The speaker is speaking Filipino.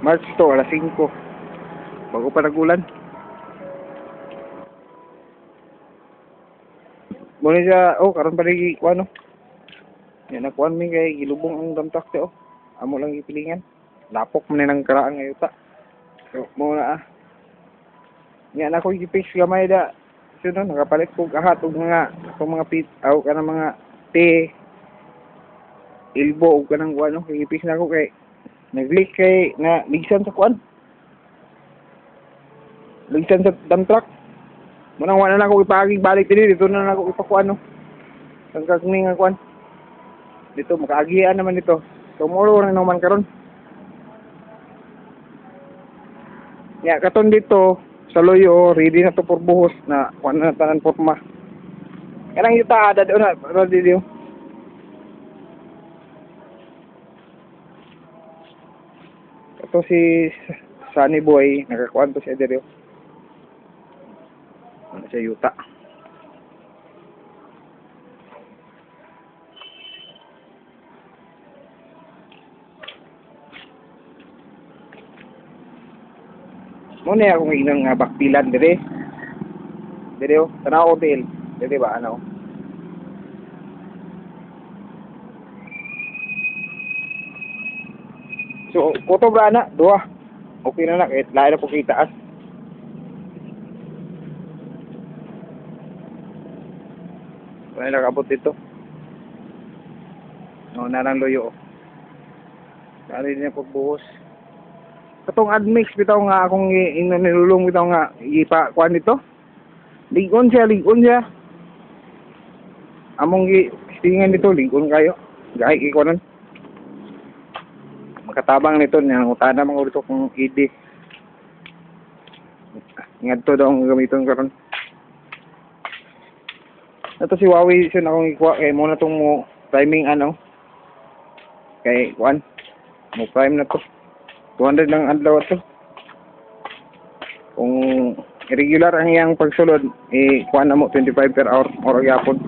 March to, alas 5. Bago pa nagulan. Muna siya, karon pa rin kuha, no? Yan, nakuhan mo kay gilubong ang damtak siya, Amo lang ipilingan. Lapok mo na ng karaan ngayon, So, muna, Yan, ako ipis gamay da. So, no, nakapalit ko kahat og mga pit, ka ng mga te, ilbo, ka ng kuha, no? Ipis na ako kay, nag-leak kay, na ligsan sa kuhan. Ligsan sa dump truck. Munang wala na ako ipagig balik dito na ako ipakuan, no? Ang kagning nga kuan. Dito makaagian naman dito. Tomorrow na naman karon. Ya, katon dito sa loyo ready na to for buhos na kuan na tanan porma. Kanang yuta ada na ready dio. Ito si Sunny Boy, nakakuan to siya dito. Ano siya yuta. Muna akong inang bakpilan dire. Dire tanaw hotel. Dire ba ano? So, kuto ba na? Duha. Okay na kahit lain na po kitaas. Wala nakabot dito. Narang loyo. Dali niya pagbuhos. Katong admix bitaw nga akong nilulong bitaw nga ipa kuan dito. Ligon siya. Among tingin dito ligon kayo. Gahi ikonon. Makatabang nito niya utana mga urito kung ID. Ngadto daw ang gamiton karon. Ito si Huawei siya na akong ikuha kay muna itong mo priming kay kuan mo prime na to 200 lang adlaw to kung irregular ang iyang pagsulod kuan na mo 25 per hour or yapon